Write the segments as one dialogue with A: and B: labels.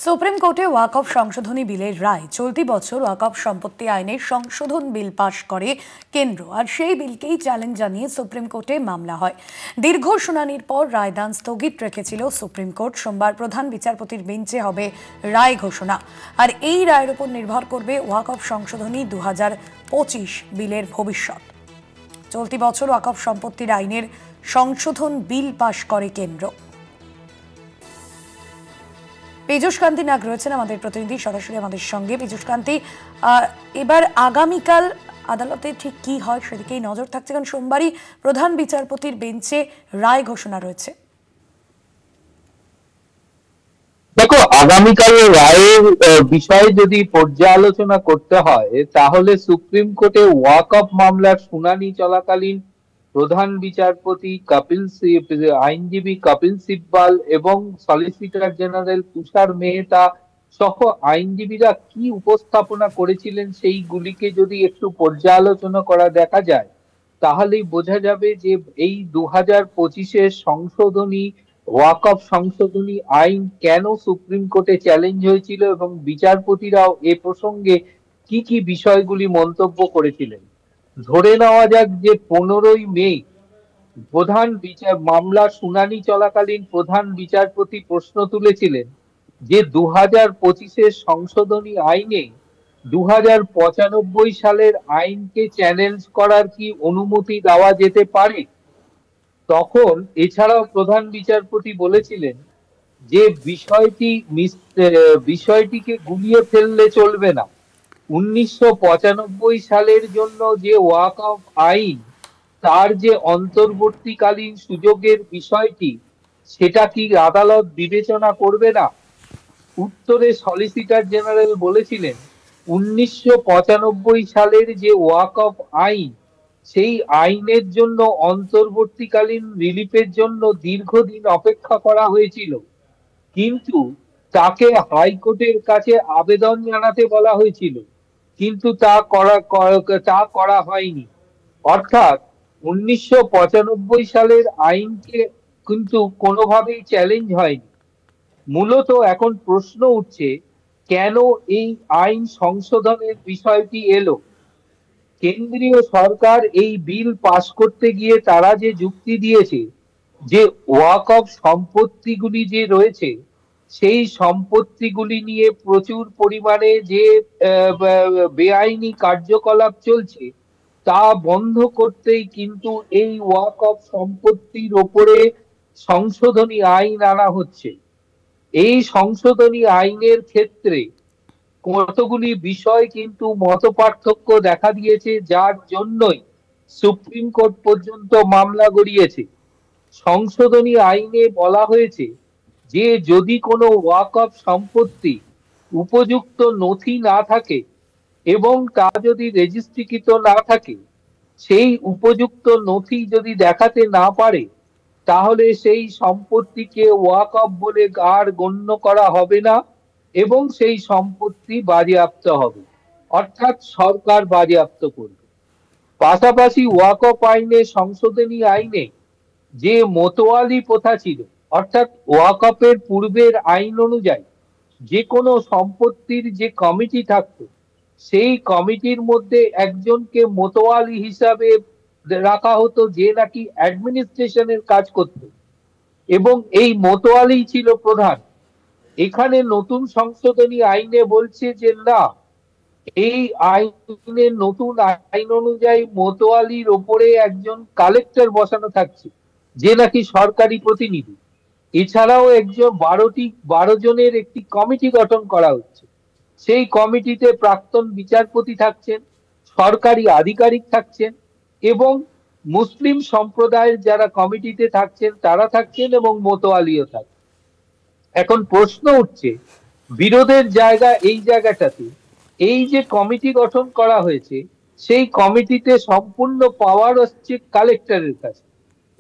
A: Supreme কোর্টে ওয়াকফ সংশোধনী বিলের রায়। চলতি বছর ওয়াকফ সম্পত্তি আইনের সংশোধন বিল পাশ করে কেন্দ্র, আর সেই বিলকেই চ্যালেঞ্জ জানিয়ে সুপ্রিম কোর্টে মামলা হয়। দীর্ঘ শুনানির পর রায়দান স্থগিত রেখেছিল সুপ্রিম কোর্ট। সোমবার প্রধান বিচারপতির বেঞ্চে হবে রায় ঘোষণা, আর এই রায়ের উপর নির্ভর করবে ওয়াকফ সংশোধনী 2025 বিলের ভবিষ্যৎ। চলতি বছর ওয়াকফ সম্পত্তির আইনের সংশোধন বিল পাশ করে কেন্দ্র। পীযূষ কান্তি নাগ রয়েছেন আমাদের প্রতিনিধি সরাসরি আমাদের সঙ্গে। পীযূষ কান্তি, এবার আগামীকাল আদালতে ঠিক কি হয় সেদিকেই নজর থাকছে, কারণ সোমবারই প্রধান বিচারপতির বেঞ্চে রায় ঘোষণা রয়েছে।
B: দেখো, আগামীকালের রায়ের বিষয়ে যদি পর্যালোচনা করতে হয় তাহলে সুপ্রিম কোর্টে ওয়াকফ মামলার শুনানি চলাকালীন প্রধান বিচারপতি আইনজীবী কপিল সিব্বাল এবং সলিসিটর জেনারেল তুষার মেহতা সহ আইনজীবীরা কি উপস্থাপনা করেছিলেন সেইগুলিকে যদি একটু পর্যালোচনা করা দেখা যায় তাহলেই বোঝা যাবে যে এই 2025-এর সংশোধনী ওয়াকফ সংশোধনী আইন কেন সুপ্রিম কোর্টে চ্যালেঞ্জ হয়েছিল এবং বিচারপতিরাও এ প্রসঙ্গে কি কি বিষয়গুলি মন্তব্য করেছিলেন। ধরে নেওয়া যাক যে 15ই মে মামলার শুনানি চলাকালীন প্রধান বিচারপতি প্রশ্ন তুলেছিলেন যে 2025-এর সংশোধনী আইনে 2095 সালের আইনকে চ্যালেঞ্জ করার কি অনুমতি দেওয়া যেতে পারে। তখন এছাড়াও প্রধান বিচারপতি বলেছিলেন যে বিষয়টিকে গুলিয়ে ফেললে চলবে না। 1995 সালের জন্য যে ওয়াকফ আইন, তার যে অন্তর্বর্তীকালীন সুযোগের বিষয়টি, সেটা কি আদালত বিবেচনা করবে না। উত্তরে সলিসিটর জেনারেল বলেছিলেন 1995 সালের যে ওয়াকফ আইন, সেই আইনের জন্য অন্তর্বর্তীকালীন রিলিফের জন্য দীর্ঘদিন অপেক্ষা করা হয়েছিল, কিন্তু তাকে হাইকোর্টের কাছে আবেদন জানাতে বলা হয়েছিল, কিন্তু তা করা হয়নি। অর্থাৎ 1995 সালের আইনকে কিন্তু কোনোভাবেই চ্যালেঞ্জ হয়নি। মূলত এখন প্রশ্ন উঠছে কেন এই আইন সংশোধনের বিষয়টি এলো। কেন্দ্রীয় সরকার এই বিল পাশ করতে গিয়ে তারা যে যুক্তি দিয়েছে যে ওয়াকফ সম্পত্তিগুলি যে রয়েছে সেই সম্পত্তিগুলি নিয়ে প্রচুর পরিমাণে যে বেআইনি কার্যকলাপ চলছে তা বন্ধ করতেই কিন্তু এই ওয়াকফ সম্পত্তির ওপরে সংশোধনী আইন আনা হচ্ছে। এই সংশোধনী আইনের ক্ষেত্রে কতগুলি বিষয় কিন্তু মতপার্থক্য দেখা দিয়েছে, যার জন্যই সুপ্রিম কোর্ট পর্যন্ত মামলা গড়িয়েছে। সংশোধনী আইনে বলা হয়েছে যে যদি কোনো ওয়াকফ সম্পত্তি উপযুক্ত নথি না থাকে এবং তা যদি রেজিস্ট্রিকৃত না থাকে, সেই উপযুক্ত নথি যদি দেখাতে না পারে, তাহলে সেই সম্পত্তিকে ওয়াকফ বলে আর গণ্য করা হবে না এবং সেই সম্পত্তি বাজেয়াপ্ত হবে, অর্থাৎ সরকার বাজেয়াপ্ত করবে। পাশাপাশি ওয়াকফ আইনে সংশোধনী আইনে যে মোতোয়ালি প্রথা ছিল, অর্থাৎ ওয়াকফের পূর্বের আইন অনুযায়ী যে কোনো সম্পত্তির যে কমিটি থাকতো, সেই কমিটির মধ্যে একজনকে মোতোয়ালি হিসাবে রাখা হতো যে নাকি অ্যাডমিনিস্ট্রেশনের কাজ করত, এবং এই মোতোয়ালি ছিল প্রধান। এখানে নতুন সংশোধনী আইনে বলছে যে না, এই আইনের নতুন আইন অনুযায়ী মোতোয়ালির ওপরে একজন কালেক্টর বসানো থাকছে যে নাকি সরকারি প্রতিনিধি। এছাড়াও 12 জনের একটি কমিটি গঠন করা হচ্ছে। সেই কমিটিতে প্রাক্তন বিচারপতি থাকছেন, সরকারি আধিকারিক থাকছেন এবং মুসলিম সম্প্রদায়ের যারা কমিটিতে থাকছেন তারা থাকছেন এবং মোতোয়ালিও থাকছেন। এখন প্রশ্ন উঠছে বিরোধের জায়গা এই জায়গাটাতে, এই যে কমিটি গঠন করা হয়েছে সেই কমিটিতে সম্পূর্ণ পাওয়ার হচ্ছে কালেক্টরের কাছে।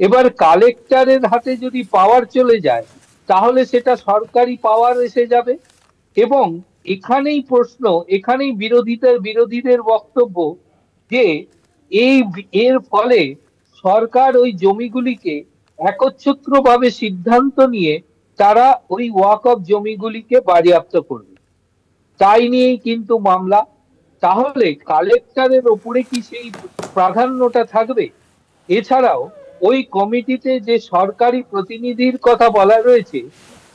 B: এবার কালেক্টরের হাতে যদি পাওয়ার চলে যায় তাহলে সেটা সরকারি পাওয়ার এসে যাবে, এবং এখানেই প্রশ্ন, এখানেই বিরোধীদের বক্তব্য যে এর ফলে সরকার ওই জমিগুলিকে একচ্ছত্রভাবে সিদ্ধান্ত নিয়ে তারা ওই ওয়াকফ জমিগুলিকে বাজেয়াপ্ত করবে, তাই নিয়েই কিন্তু মামলা। তাহলে কালেক্টরের ওপরে কি সেই প্রাধান্যটা থাকবে? এছাড়াও ওই কমিটিতে যে সরকারি প্রতিনিধির কথা বলা রয়েছে,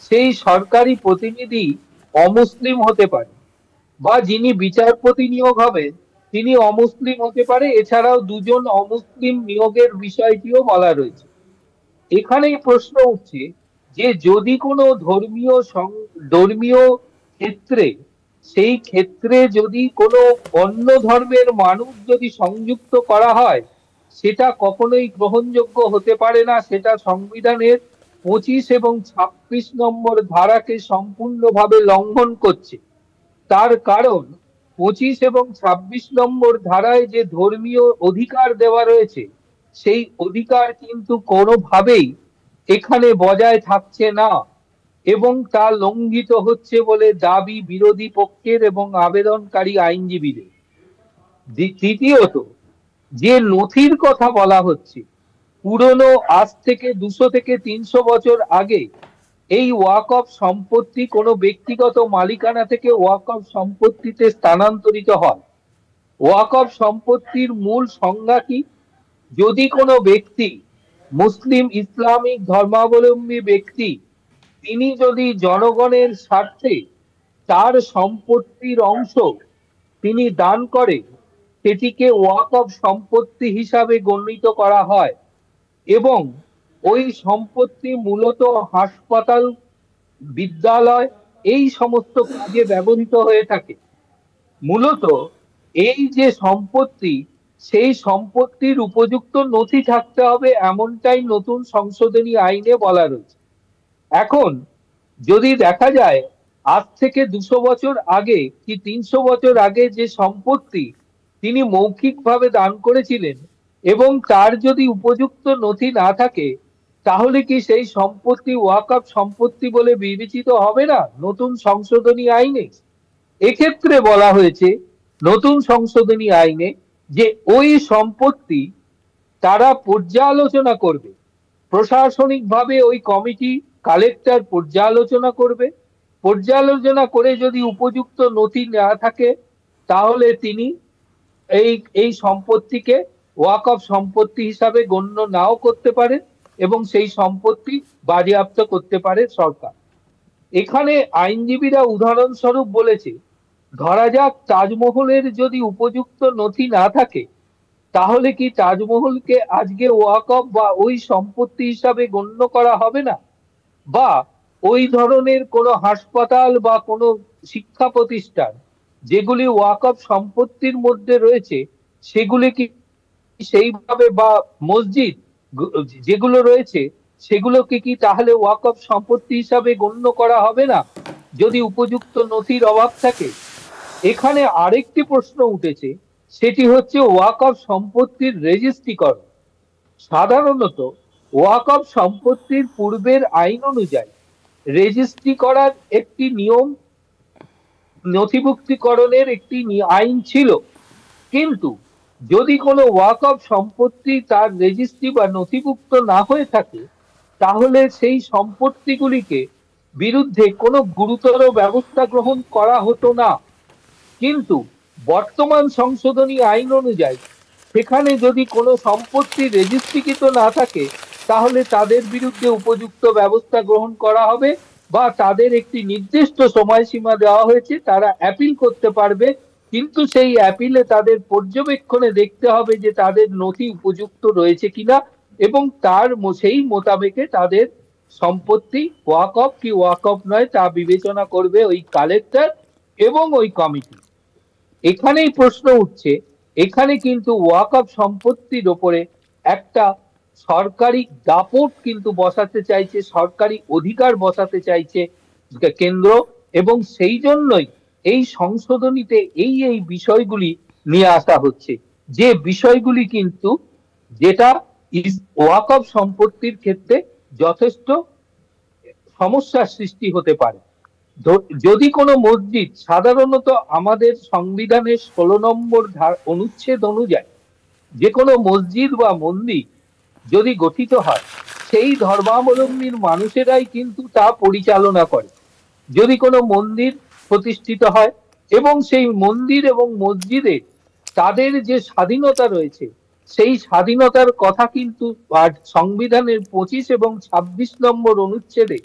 B: সেই সরকারি প্রতিনিধি অমুসলিম হতে পারে, বা যিনি বিচারপতি নিয়োগ হবেন তিনি অমুসলিম হতে পারে। এছাড়াও দুজন অমুসলিম নিয়োগের বিষয়টিও বলা রয়েছে। এখানেই প্রশ্ন উঠছে যে যদি কোনো ধর্মীয় ক্ষেত্রে, সেই ক্ষেত্রে যদি কোনো অন্য ধর্মের মানুষ যদি সংযুক্ত করা হয়, সেটা কখনোই গ্রহণযোগ্য হতে পারে না। সেটা সংবিধানের 25 এবং 26 নম্বর ধারাকে সম্পূর্ণভাবে লঙ্ঘন করছে। তার কারণ 25 এবং 26 নম্বর ধারায় যে ধর্মীয় অধিকার দেওয়া রয়েছে, সেই অধিকার কিন্তু কোনোভাবেই এখানে বজায় থাকছে না, এবং তা লঙ্ঘিত হচ্ছে বলে দাবি বিরোধী পক্ষের এবং আবেদনকারী আইনজীবীদের। তৃতীয়ত, যে নথির কথা বলা হচ্ছে, পুরনো, আজ থেকে 200 থেকে 300 বছর আগে এই ওয়াকফ সম্পত্তি কোনো ব্যক্তিগত মালিকানা থেকে ওয়াকফ সম্পত্তিতে স্থানান্তরিত হয়। ওয়াকফ সম্পত্তির মূল সংজ্ঞা কি? যদি কোনো ব্যক্তি, মুসলিম ইসলামিক ধর্মাবলম্বী ব্যক্তি, তিনি যদি জনগণের স্বার্থে তার সম্পত্তির অংশ তিনি দান করেন, সেটিকে ওয়াকফ সম্পত্তি হিসাবে গণ্যিত করা হয়, এবং ওই সম্পত্তি মূলত হাসপাতাল, বিদ্যালয়, এই সমস্ত কাজে ব্যবহৃত হয়ে থাকে। মূলত এই যে সম্পত্তি, সেই সম্পত্তির উপযুক্ত নথি থাকতে হবে, এমনটাই নতুন সংশোধনী আইনে বলা রয়েছে। এখন যদি দেখা যায় আজ থেকে 200 বছর আগে কি 300 বছর আগে যে সম্পত্তি তিনি মৌখিকভাবে দান করেছিলেন, এবং তার যদি উপযুক্ত নথি না থাকে, তাহলে কি সেই সম্পত্তি ওয়াকফ সম্পত্তি বলে বিবেচিত হবে না নতুন সংশোধনী আইনে? এক্ষেত্রে বলা হয়েছে নতুন সংশোধনী আইনে যে ওই সম্পত্তি তারা পর্যালোচনা করবে, প্রশাসনিকভাবে ওই কমিটি, কালেক্টর পর্যালোচনা করবে। পর্যালোচনা করে যদি উপযুক্ত নথি না থাকে, তাহলে তিনি এই সম্পত্তিকে ওয়াকফ সম্পত্তি হিসাবে গণ্য নাও করতে পারে, এবং সেই সম্পত্তি বাজেয়াপ্ত করতে পারে সরকার। এখানে আইনজীবীরা উদাহরণস্বরূপ বলেছে, ধরা যাক তাজমহলের যদি উপযুক্ত নথি না থাকে, তাহলে কি তাজমহলকে আজকে ওয়াকফ বা ওই সম্পত্তি হিসাবে গণ্য করা হবে না? বা ওই ধরনের কোনো হাসপাতাল বা কোনো শিক্ষা প্রতিষ্ঠান যেগুলি ওয়াকফ সম্পত্তির মধ্যে রয়েছে, সেগুলি কি সেইভাবে, বা মসজিদ যেগুলো রয়েছে, সেগুলোকে কি তাহলে ওয়াকফ সম্পত্তি হিসাবে গণ্য করা হবে না যদি উপযুক্ত নথির অভাব থাকে? এখানে আরেকটি প্রশ্ন উঠেছে, সেটি হচ্ছে ওয়াকফ সম্পত্তির রেজিস্ট্রিকরণ। সাধারণত ওয়াকফ সম্পত্তির পূর্বের আইন অনুযায়ী রেজিস্ট্রি করার একটি নিয়ম, নথিভুক্তিকরণের একটি আইন ছিল। কিন্তু যদি কোনো ওয়াকফ সম্পত্তি তার রেজিস্ট্রি বা নথিভুক্ত না হয়ে থাকে, তাহলে সেই সম্পত্তিগুলিকে বিরুদ্ধে কোনো গুরুতর ব্যবস্থা গ্রহণ করা হতো না। কিন্তু বর্তমান সংশোধনী আইন অনুযায়ী সেখানে যদি কোনো সম্পত্তি রেজিস্ট্রিকৃত না থাকে, তাহলে তাদের বিরুদ্ধে উপযুক্ত ব্যবস্থা গ্রহণ করা হবে, বা তাদের একটি নির্দিষ্ট সময়সীমা দেওয়া হয়েছে, তারা অ্যাপিল করতে পারবে। কিন্তু সেই অ্যাপিলে তাদের পর্যবেক্ষণে দেখতে হবে যে তাদের নথি উপযুক্ত রয়েছে কিনা, এবং সেই মোতাবেকে তাদের সম্পত্তি ওয়াকফ কি ওয়াকফ নয় তা বিবেচনা করবে ওই কালেক্টর এবং ওই কমিটি। এখানেই প্রশ্ন উঠছে, এখানে কিন্তু ওয়াকফ সম্পত্তির ওপরে একটা সরকারি দাপট কিন্তু বসাতে চাইছে, সরকারি অধিকার বসাতে চাইছে কেন্দ্র, এবং সেই জন্যই এই সংশোধনীতে এই বিষয়গুলি নিয়ে আসা হচ্ছে, যে বিষয়গুলি কিন্তু যেটা ওয়াকফ সম্পত্তির ক্ষেত্রে যথেষ্ট সমস্যার সৃষ্টি হতে পারে। যদি কোনো মসজিদ, সাধারণত আমাদের সংবিধানের 16 নম্বর অনুচ্ছেদ অনুযায়ী যে কোনো মসজিদ বা মন্দির যদি গঠিত হয়, সেই ধর্মাবলম্বীর মানুষেরাই কিন্তু তা পরিচালনা করে। যদি কোনো মন্দির প্রতিষ্ঠিত হয় এবং সেই মন্দির এবং মসজিদে তাদের যে স্বাধীনতা রয়েছে, সেই স্বাধীনতার কথা কিন্তু সংবিধানের 25 এবং 26 নম্বর অনুচ্ছেদে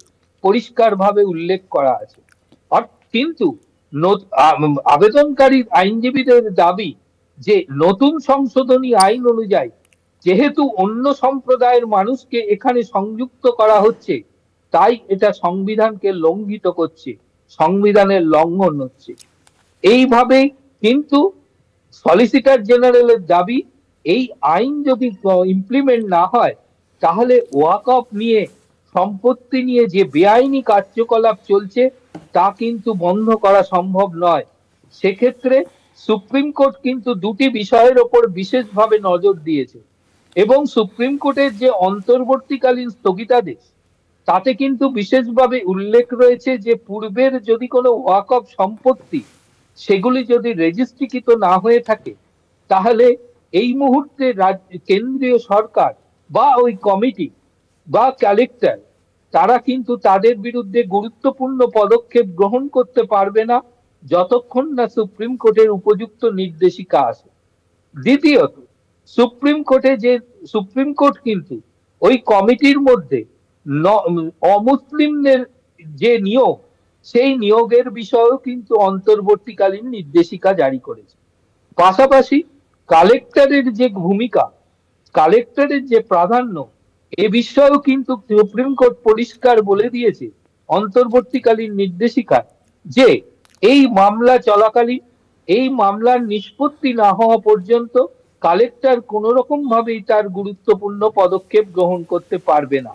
B: পরিষ্কারভাবে উল্লেখ করা আছে। কিন্তু আবেদনকারী আইনজীবীদের দাবি যে নতুন সংশোধনী আইন অনুযায়ী যেহেতু অন্য সম্প্রদায়ের মানুষকে এখানে সংযুক্ত করা হচ্ছে, তাই এটা সংবিধানকে লঙ্ঘিত করছে, সংবিধানের লঙ্ঘন হচ্ছে। এইভাবে কিন্তু সলিসিটর জেনারেলের দাবি, এই আইন যদি ইমপ্লিমেন্ট না হয় তাহলে ওয়াকফ নিয়ে, সম্পত্তি নিয়ে যে বেআইনি কার্যকলাপ চলছে তা কিন্তু বন্ধ করা সম্ভব নয়। সেক্ষেত্রে সুপ্রিম কোর্ট কিন্তু দুটি বিষয়ের ওপর বিশেষভাবে নজর দিয়েছে এবং সুপ্রিম কোর্টের যে অন্তর্বর্তীকালীন স্থগিতাদেশ, তাতে কিন্তু বিশেষভাবে উল্লেখ রয়েছে যে পূর্বের যদি কোনো ওয়াকফ সম্পত্তি সেগুলি যদি রেজিস্ট্রিকৃত না হয়ে থাকে, তাহলে এই মুহূর্তে কেন্দ্রীয় সরকার বা ওই কমিটি বা কালেক্টর তারা কিন্তু তাদের বিরুদ্ধে গুরুত্বপূর্ণ পদক্ষেপ গ্রহণ করতে পারবে না যতক্ষণ না সুপ্রিম কোর্টের উপযুক্ত নির্দেশিকা আসে। দ্বিতীয়ত, সুপ্রিম কোর্ট কিন্তু ওই কমিটির মধ্যে অমুসলিমদের যে নিয়োগ, সেই নিয়োগের বিষয়েও কিন্তু অন্তর্বর্তীকালীন নির্দেশিকা জারি করেছে। পাশাপাশি কালেক্টরের যে ভূমিকা, কালেক্টরের যে প্রাধান্য, এ বিষয়েও কিন্তু সুপ্রিম কোর্ট পরিষ্কার বলে দিয়েছে অন্তর্বর্তীকালীন নির্দেশিকা যে এই মামলা চলাকালীন, এই মামলার নিষ্পত্তি না হওয়া পর্যন্ত কালেক্টর কোন রকম ভাবেই তার গুরুত্বপূর্ণ পদক্ষেপ গ্রহণ করতে পারবে না।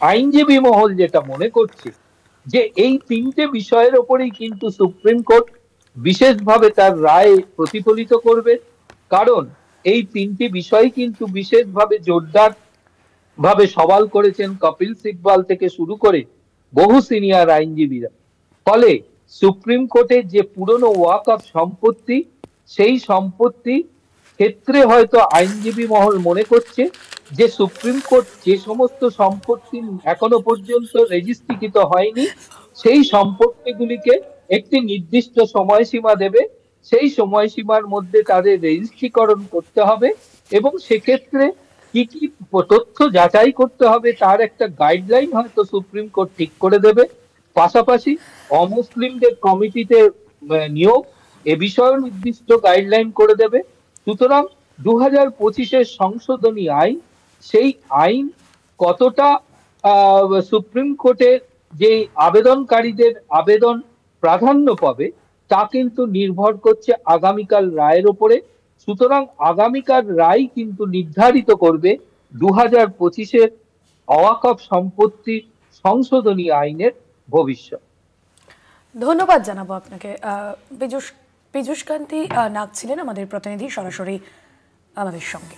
B: আইনজীবী মহল যেটা মনে করছে যে এই তিনটে বিষয়ের ওপরেই কিন্তু সুপ্রিম কোর্ট বিশেষভাবে তার রায় প্রতিফলিত করবে, কারণ এই তিনটি বিষয় কিন্তু বিশেষভাবে জোরদার ভাবে সওয়াল করেছেন কপিল সিব্বল থেকে শুরু করে বহু সিনিয়র আইনজীবীরা। ফলে সুপ্রিম কোর্টের যে পুরনো ওয়াকফ সম্পত্তি, সেই সম্পত্তি ক্ষেত্রে হয়তো আইনজীবী মহল মনে করছে যে সুপ্রিম কোর্ট যে সমস্ত সম্পত্তি এখনো পর্যন্ত রেজিস্ট্রিকৃত হয়নি, সেই সম্পত্তিগুলিকে একটি নির্দিষ্ট সময়সীমা দেবে, সেই সময়সীমার মধ্যে তাদের রেজিস্ট্রিকরণ করতে হবে এবং সেক্ষেত্রে কি কি তথ্য যাচাই করতে হবে তার একটা গাইডলাইন হয়তো সুপ্রিম কোর্ট ঠিক করে দেবে। পাশাপাশি অমুসলিমদের কমিটিতে নিয়োগ, এ বিষয়েও নির্দিষ্ট গাইডলাইন করে দেবে। সুতরাং 2025-এর সংশোধনী আইন, সেই আইন কতটা সুপ্রিম কোর্টের যে আবেদনকারীদের আবেদন প্রাধান্য পাবে তা কিন্তু নির্ভর করছে আগামীকাল রায়ের উপরে। সুতরাং আগামীকাল রায় কিন্তু নির্ধারিত করবে 2025-এর ওয়াকফ সম্পত্তি সংশোধনী আইনের ভবিষ্যৎ।
A: ধন্যবাদ জানাবো আপনাকে। পীযূষ কান্তি নাগ ছিলেন আমাদের প্রতিনিধি, সরাসরি আমাদের সঙ্গে।